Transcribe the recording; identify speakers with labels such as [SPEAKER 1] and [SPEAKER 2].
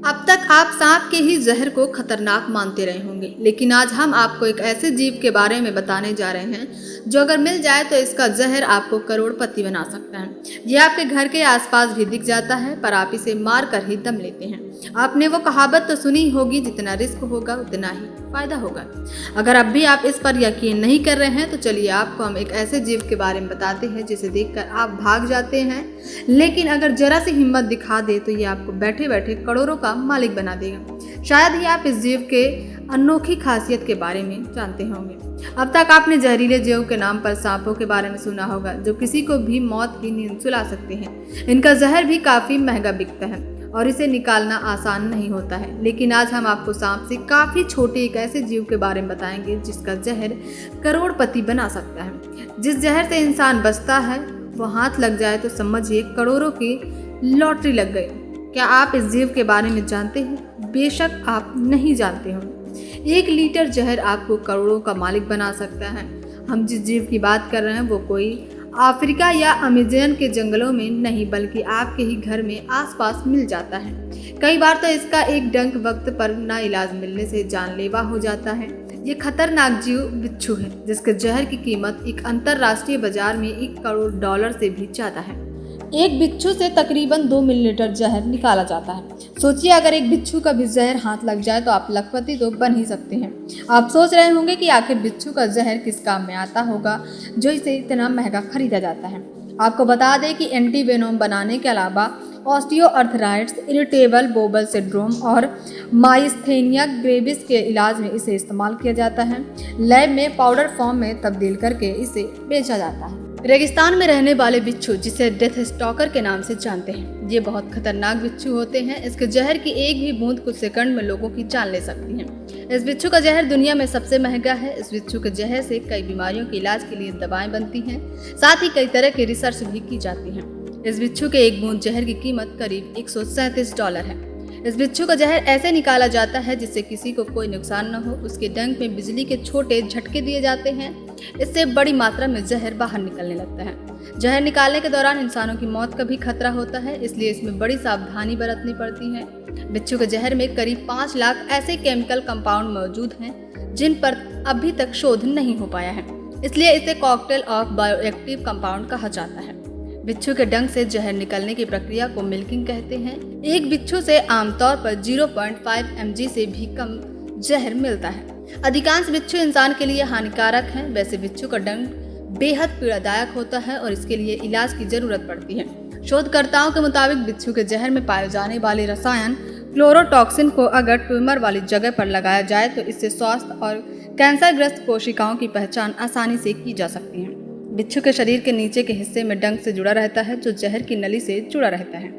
[SPEAKER 1] अब तक आप सांप के ही जहर को खतरनाक मानते रहे होंगे, लेकिन आज हम आपको एक ऐसे जीव के बारे में बताने जा रहे हैं जो अगर मिल जाए तो इसका जहर आपको करोड़पति बना सकता है। यह आपके घर के आसपास भी दिख जाता है, पर आप इसे मार कर ही दम लेते हैं। आपने वो कहावत तो सुनी होगी, जितना रिस्क होगा उतना ही फायदा होगा। अगर अब भी आप इस पर यकीन नहीं कर रहे हैं तो चलिए आपको हम एक ऐसे जीव के बारे में बताते हैं जिसे देखकर आप भाग जाते हैं, लेकिन अगर जरा सी हिम्मत दिखा दे तो ये आपको बैठे बैठे करोड़ों का मालिक बना देगा। शायद ही आप इस जीव के अनोखी खासियत के बारे में जानते होंगे। अब तक आपने जहरीले जीव के नाम पर सांपों के बारे में सुना होगा, जो किसी को भी मौत की नींद सुला सकते हैं। इनका जहर भी काफी महंगा बिकता है और इसे निकालना आसान नहीं होता है। लेकिन आज हम आपको सांप से काफी छोटे एक ऐसे जीव के बारे में बताएंगे जिसका जहर करोड़पति बना सकता है। जिस जहर से इंसान बचता है वो हाथ लग जाए तो समझिए करोड़ों की लॉटरी लग गई। क्या आप इस जीव के बारे में जानते हैं? बेशक आप नहीं जानते हो। 1 लीटर जहर आपको करोड़ों का मालिक बना सकता है। हम जिस जीव की बात कर रहे हैं वो कोई अफ्रीका या अमेज़न के जंगलों में नहीं, बल्कि आपके ही घर में आसपास मिल जाता है। कई बार तो इसका एक डंक वक्त पर ना इलाज मिलने से जानलेवा हो जाता है। ये खतरनाक जीव बिच्छू है, जिसके जहर की कीमत एक अंतरराष्ट्रीय बाजार में $1 करोड़ से भी ज्यादा है। एक बिच्छू से तकरीबन 2 मिलीलीटर जहर निकाला जाता है। सोचिए अगर एक बिच्छू का भी जहर हाथ लग जाए तो आप लखपति तो बन ही सकते हैं। आप सोच रहे होंगे कि आखिर बिच्छू का जहर किस काम में आता होगा जो इसे इतना महंगा खरीदा जाता है। आपको बता दें कि एंटीवेनोम बनाने के अलावा ऑस्टियोआर्थराइटिस, इरिटेबल बोवल सिंड्रोम और माइस्थेनिया ग्रेविस के इलाज में इसे इस्तेमाल किया जाता है। लैब में पाउडर फॉर्म में तब्दील करके इसे बेचा जाता है। रेगिस्तान में रहने वाले बिच्छू, जिसे डेथ स्टॉकर के नाम से जानते हैं, ये बहुत खतरनाक बिच्छू होते हैं। इसके जहर की एक भी बूंद कुछ सेकंड में लोगों की जान ले सकती है। इस बिच्छू का जहर दुनिया में सबसे महंगा है। इस बिच्छू के जहर से कई बीमारियों के इलाज के लिए दवाएं बनती हैं, साथ ही कई तरह की रिसर्च भी की जाती है। इस बिच्छू के एक बूंद जहर की कीमत करीब $137 है। इस बिच्छू का जहर ऐसे निकाला जाता है जिससे किसी को कोई नुकसान न हो। उसके डंक में बिजली के छोटे झटके दिए जाते हैं, इससे बड़ी मात्रा में जहर बाहर निकलने लगता है। जहर निकालने के दौरान इंसानों की मौत का भी खतरा होता है, इसलिए इसमें बड़ी सावधानी बरतनी पड़ती है। बिच्छू के जहर में करीब 5 लाख ऐसे केमिकल कंपाउंड मौजूद हैं जिन पर अभी तक शोध नहीं हो पाया है, इसलिए इसे कॉकटेल ऑफ बायोएक्टिव कंपाउंड कहा जाता है। बिच्छू के डंक से जहर निकलने की प्रक्रिया को मिल्किंग कहते हैं। एक बिच्छू से आमतौर पर 0.5 mg से भी कम जहर मिलता है। अधिकांश बिच्छू इंसान के लिए हानिकारक हैं। वैसे बिच्छू का डंक बेहद पीड़ादायक होता है और इसके लिए इलाज की जरूरत पड़ती है। शोधकर्ताओं के मुताबिक बिच्छू के जहर में पाए जाने वाले रसायन क्लोरोटॉक्सिन को अगर ट्यूमर वाली जगह पर लगाया जाए तो इससे स्वास्थ्य और कैंसरग्रस्त कोशिकाओं की पहचान आसानी से की जा सकती है। बिच्छू के शरीर के नीचे के हिस्से में डंक से जुड़ा रहता है, जो जहर की नली से जुड़ा रहता है।